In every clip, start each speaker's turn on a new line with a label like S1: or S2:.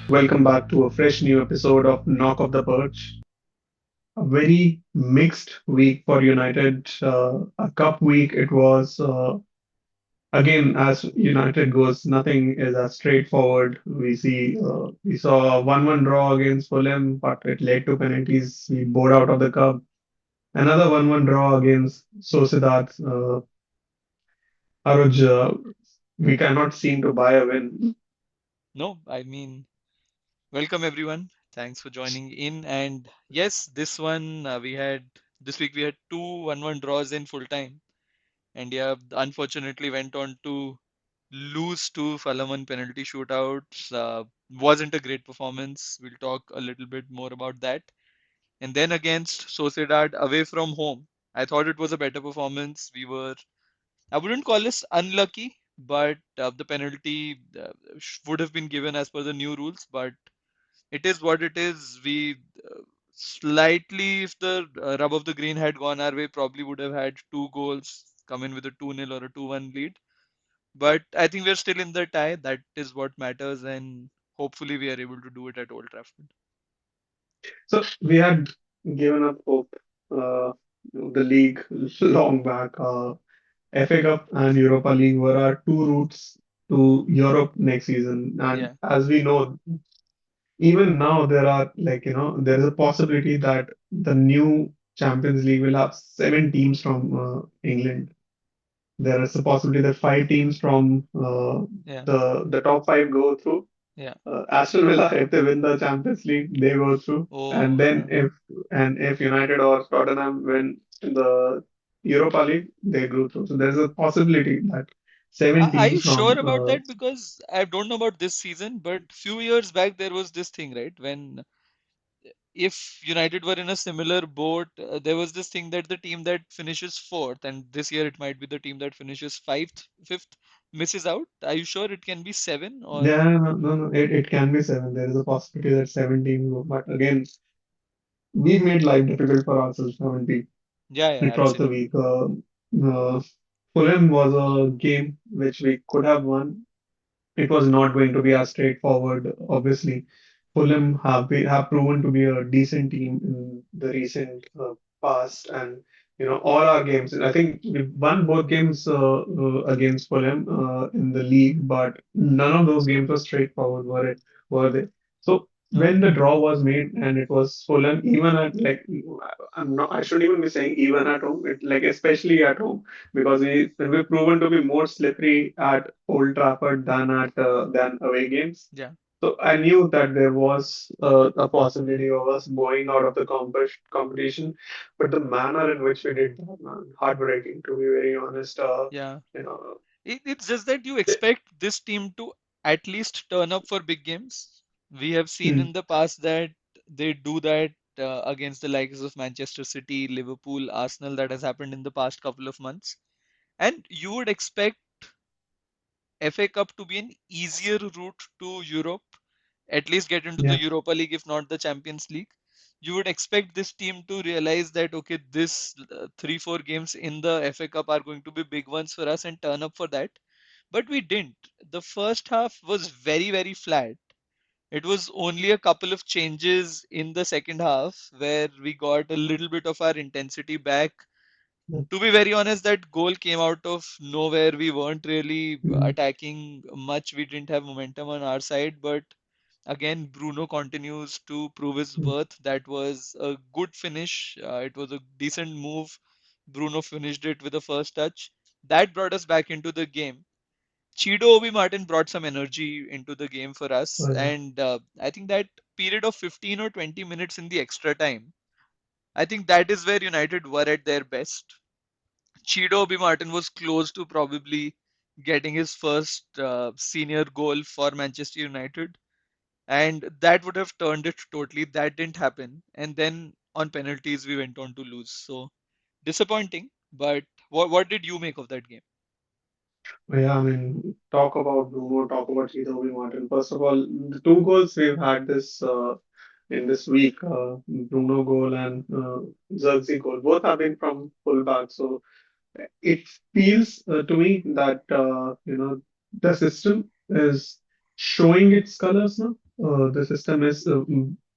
S1: Welcome back to a fresh new episode of Knock of the Perch. A very mixed week for United. A cup week it was. Again, as United goes, nothing is as straightforward. We saw a 1-1 draw against Fulham, but it led to penalties. We bowed out of the cup. Another 1-1 draw against Sociedad. Aruj, we cannot seem to buy a win.
S2: No, I mean, welcome everyone. Thanks for joining in. And yes, this week we had two 1-1 draws in full time. And yeah, unfortunately went on to lose to Fulham on penalty shootouts. Wasn't a great performance. We'll talk a little bit more about that. And then against Sociedad away from home, I thought it was a better performance. I wouldn't call this unlucky, but the penalty would have been given as per the new rules. But it is what it is. We slightly, if the rub of the green had gone our way, probably would have had two goals, come in with a 2-0 or a 2-1 lead. But I think we're still in the tie. That is what matters, and hopefully we are able to do it at Old Trafford.
S1: So we had given up hope. The league long back. FA Cup and Europa League were our two routes to Europe next season. And
S2: Yeah.
S1: as we know, even now there are there is a possibility that the new Champions League will have seven teams from England. There is a possibility that five teams from
S2: Yeah.
S1: the top five go through.
S2: Yeah.
S1: Aston Villa, if they win the Champions League, they go through. And
S2: Oh,
S1: then if United or Tottenham win the Europa League, they go through. So there's a possibility that seven
S2: are you
S1: teams
S2: sure
S1: from
S2: about that? Because I don't know about this season, but few years back there was this thing, right? When if United were in a similar boat, there was this thing that the team that finishes fourth, and this year it might be the team that finishes fifth, misses out. Are you sure it can be seven or?
S1: yeah, no, it can be seven. There is a possibility that seven teams go. But again, we made life difficult for ourselves, haven't we?
S2: Yeah, yeah,
S1: Across the
S2: absolutely.
S1: week. Fulham was a game which we could have won. It was not going to be as straightforward, obviously. Fulham have proven to be a decent team in the recent past, and all our games. I think we won both games against Fulham in the league, but none of those games were straightforward, were it? Were they? So
S2: No.
S1: when the draw was made and it was Fulham, even at like I'm not, I shouldn't even be saying even at home, like especially at home because we've proven to be more slippery at Old Trafford than away games.
S2: Yeah.
S1: So I knew that there was a possibility of us going out of the competition, but the manner in which we did that, man, heartbreaking to be very honest.
S2: Yeah.
S1: You know,
S2: It's just that you expect this team to at least turn up for big games. We have seen
S1: mm,
S2: in the past that they do that against the likes of Manchester City, Liverpool, Arsenal. That has happened in the past couple of months. And you would expect FA Cup to be an easier route to Europe, at least get into the
S1: yeah,
S2: Europa League, if not the Champions League. You would expect this team to realize that, okay, this three, four games in the FA Cup are going to be big ones for us and turn up for that. But we didn't. The first half was very, very flat. It was only a couple of changes in the second half where we got a little bit of our intensity back. To be very honest, that goal came out of nowhere. We weren't really
S1: mm,
S2: attacking much. We didn't have momentum on our side, but again, Bruno continues to prove his
S1: mm,
S2: worth. That was a good finish. It was a decent move. Bruno finished it with the first touch. That brought us back into the game. Chido Obi Martin brought some energy into the game for us,
S1: oh, yeah.
S2: and I think that period of 15 or 20 minutes in the extra time, I think that is where United were at their best. Chido Obi Martin was close to probably getting his first senior goal for Manchester United, and that would have turned it totally. That didn't happen, and then on penalties we went on to lose. So disappointing. But what did you make of that game?
S1: Yeah, I mean, talk about Bruno, talk about Chido Martin. First of all, the two goals we've had in this week, Bruno goal and Zirkzee goal, both have been from fullback. So it feels to me that the system is showing its colors now. the system is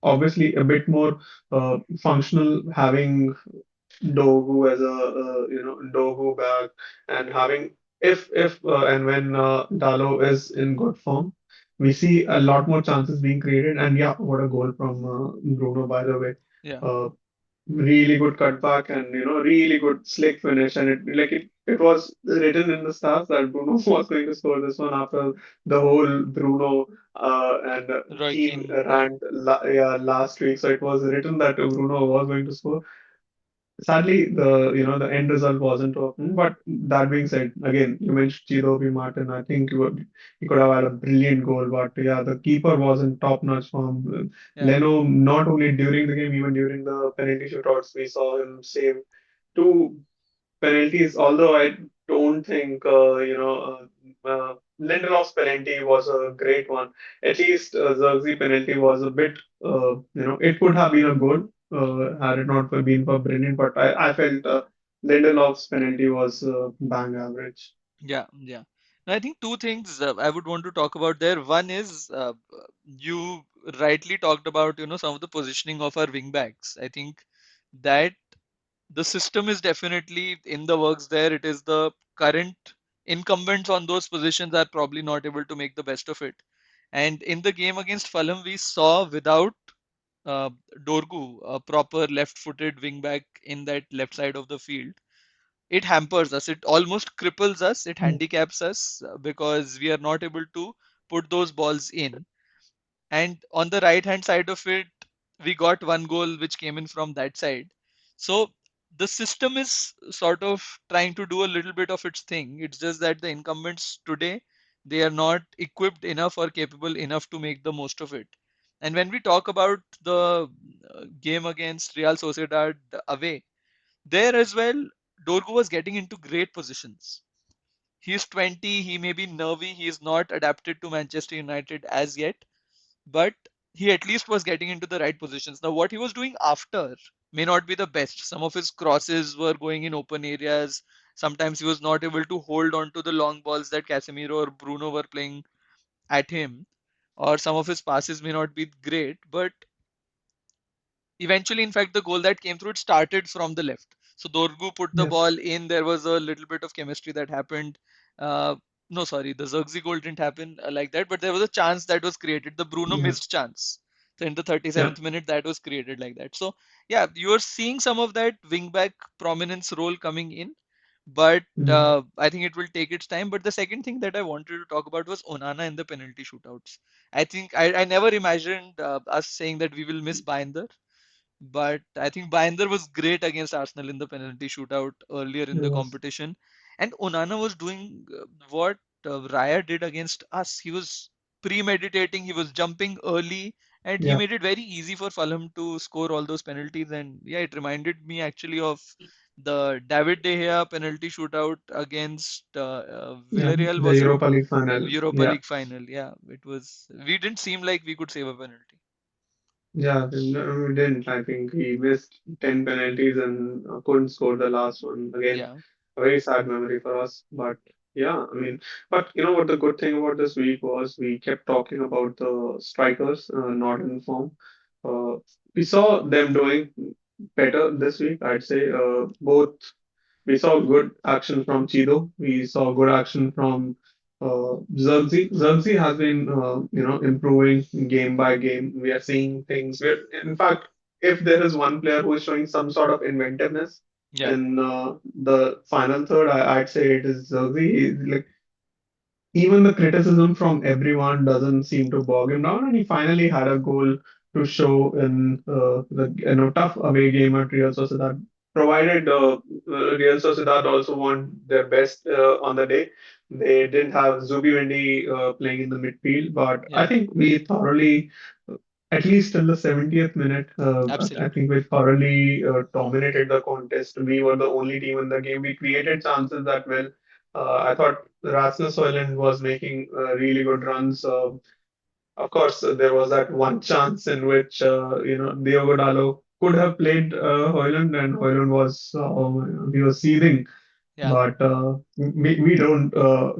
S1: obviously a bit more functional, having Dogu as a Dogu back, and having if and when Dalo is in good form, we see a lot more chances being created. And yeah, what a goal from Bruno, by the way.
S2: Yeah,
S1: Uh, Really good cutback, and really good slick finish. And it was written in the stars that Bruno was going to score this one after the whole Bruno and
S2: Roy
S1: team
S2: Keane. Yeah,
S1: rant yeah, last week. So it was written that Bruno was going to score. Sadly, the end result wasn't open. But that being said, again, you mentioned Chidobe Martin. I think he could have had a brilliant goal, but yeah, the keeper was in top-notch form.
S2: yeah,
S1: Leno, not only during the game, even during the penalty shootouts, we saw him save two penalties. Although I don't think Lindelof's penalty was a great one. At least Zirkzee penalty was a bit it could have been a goal had it not been for Brennan. But I felt Lindelof's penalty was bang average.
S2: yeah, yeah. Now, I think two things I would want to talk about there. One is you rightly talked about, some of the positioning of our wing backs. I think that the system is definitely in the works there. It is the current incumbents on those positions are probably not able to make the best of it. And in the game against Fulham, we saw without uh, Dorgu, a proper left-footed wing back in that left side of the field, it hampers us. It almost cripples us. It
S1: Mm.
S2: handicaps us because we are not able to put those balls in. And on the right hand side of it, we got one goal which came in from that side. So the system is sort of trying to do a little bit of its thing. It's just that the incumbents today, they are not equipped enough or capable enough to make the most of it. And when we talk about the game against Real Sociedad away, there as well, Dorgu was getting into great positions. He's 20, he may be nervy, he is not adapted to Manchester United as yet, but he at least was getting into the right positions. Now, what he was doing after may not be the best. Some of his crosses were going in open areas. Sometimes he was not able to hold on to the long balls that Casemiro or Bruno were playing at him, or some of his passes may not be great, but eventually, in fact, the goal that came through, it started from the left. So Dorgu put the
S1: Yes.
S2: ball in. There was a little bit of chemistry that happened. Uh, no, sorry, the Zirkzee goal didn't happen like that, but there was a chance that was created. The Bruno
S1: Yeah.
S2: missed chance. So in the
S1: Yeah.
S2: 37th minute, that was created like that. So yeah, you're seeing some of that wingback prominence role coming in, but
S1: Mm.
S2: I think it will take its time. But the second thing that I wanted to talk about was Onana in the penalty shootouts. I think I never imagined us saying that we will miss Binder, but I think Binder was great against Arsenal in the penalty shootout earlier in the
S1: Yes.
S2: competition. And Onana was doing what Raya did against us. He was premeditating, he was jumping early, and he
S1: Yeah.
S2: made it very easy for Fulham to score all those penalties. And yeah, it reminded me actually of the David De Gea penalty shootout against
S1: Yeah.
S2: Villarreal,
S1: The
S2: was it?
S1: Europa League final.
S2: Europa
S1: Yeah.
S2: League final. Yeah, it was. We didn't seem like we could save a penalty.
S1: Yeah, no, we didn't. I think he missed 10 penalties and couldn't score the last one. Again,
S2: Yeah,
S1: a very sad memory for us. But yeah, I mean, but you know what the good thing about this week was we kept talking about the strikers not in form. Uh, we saw them doing better this week, I'd say. Both we saw good action from Chido. We saw good action from Zergzi. Zergzi has been, improving game by game. We are seeing things. In fact, if there is one player who is showing some sort of inventiveness
S2: yeah,
S1: in the final third, I'd say it is Zergzi. Like even the criticism from everyone doesn't seem to bog him down, and he finally had a goal to show in the tough away game at Real Sociedad. Provided Real Sociedad also want their best on the day, they didn't have Zubimendi playing in the midfield, but I
S2: yeah,
S1: think we thoroughly, at least till the 70th minute, I
S2: absolutely.
S1: think we thoroughly dominated the contest. We were the only team in the game. We created chances that well. I thought Rasmus Højlund was making really good runs. Of course, there was that one chance in which Diogo Dalot could have played Højlund, and Højlund was he was seething.
S2: Yeah,
S1: But we don't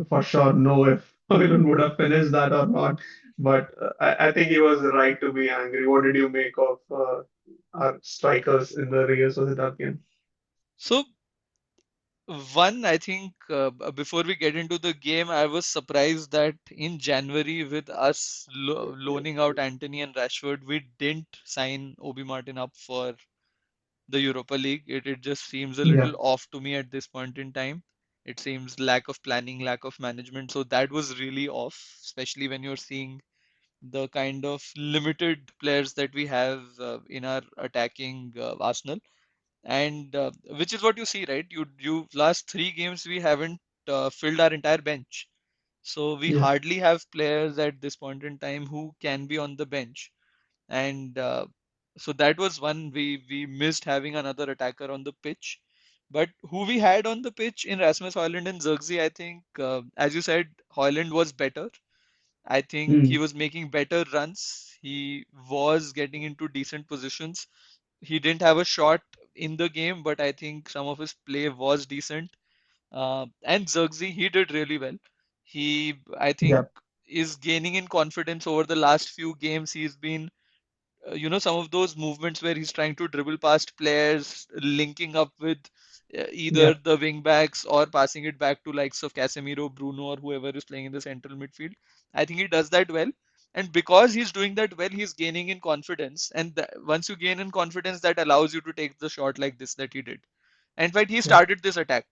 S1: for sure know if Oilen would have finished that or not. But I think he was right to be angry. What did you make of our strikers in the Real Sociedad game?
S2: So one, I think before we get into the game, I was surprised that in January, with us loaning out Anthony and Rashford, we didn't sign Obi Martin up for the Europa League. It just seems a
S1: Yeah,
S2: little off to me at this point in time. It seems lack of planning, lack of management. So that was really off, especially when you're seeing the kind of limited players that we have in our attacking arsenal. And which is what you see, right? You last three games we haven't filled our entire bench. So we
S1: yeah,
S2: hardly have players at this point in time who can be on the bench. And so that was one, we missed having another attacker on the pitch. But who we had on the pitch in Rasmus Højlund and Zirkzee, I think, as you said, Højlund was better. I think he
S1: mm,
S2: was making better runs. He was getting into decent positions. He didn't have a shot in the game, but I think some of his play was decent. And Zirkzee, he did really well. He, I
S1: yeah,
S2: think, is gaining in confidence over the last few games. He's been some of those movements where he's trying to dribble past players, linking up with either
S1: yeah,
S2: the wing backs or passing it back to likes of Casemiro, Bruno, or whoever is playing in the central midfield. I think he does that well. And because he's doing that well, he's gaining in confidence. And once you gain in confidence, that allows you to take the shot like this that he did. And in fact, he
S1: yeah,
S2: started this attack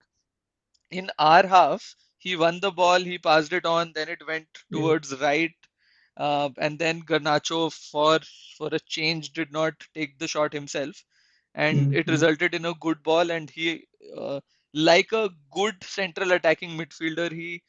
S2: in our half. He won the ball, he passed it on, then it went
S1: yeah,
S2: towards right, and then Garnacho, for a change, did not take the shot himself, and
S1: mm,
S2: it
S1: mm,
S2: resulted in a good ball. And he, like a good central attacking midfielder, he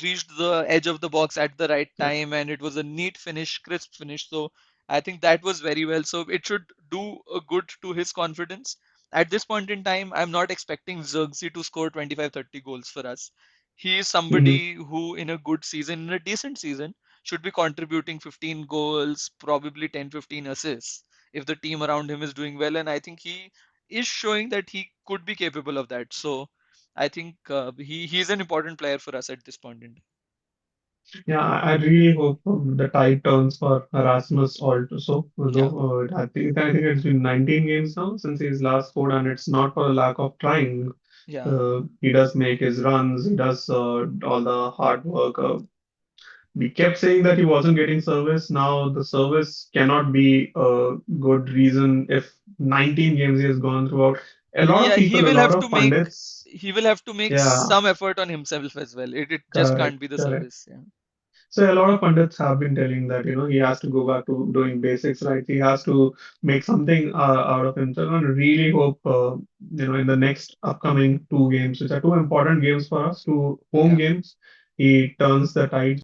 S2: reached the edge of the box at the right
S1: yeah,
S2: time, and it was a neat finish, crisp finish. So I think that was very well. So it should do a good to his confidence. At this point in time, I'm not expecting Xerxes to score 25-30 goals for us. He is
S1: mhm.
S2: somebody who, in a good season, in a decent season, should be contributing 15 goals, probably 10-15 assists if the team around him is doing well. And I think he is showing that he could be capable of that. So I think he's an important player for us at this point in time.
S1: Yeah, I really hope the tide turns for Erasmus also.
S2: Yeah,
S1: Although I think it's been 19 games now since he's last scored, and it's not for a lack of trying.
S2: yeah.
S1: He does make his runs. He does all the hard work. We kept saying that he wasn't getting service. Now the service cannot be a good reason if 19 games he has gone throughout. A lot of
S2: Yeah,
S1: people, a lot of pundits.
S2: he will have to make
S1: Yeah,
S2: some effort on himself as well. It just can't
S1: correct,
S2: be the
S1: correct.
S2: service. Yeah.
S1: So a lot of pundits have been telling that, he has to go back to doing basics, right? He has to make something out of himself, and really hope, in the next upcoming two games, which are two important games for us, two home
S2: Yeah.
S1: games, he turns the tide.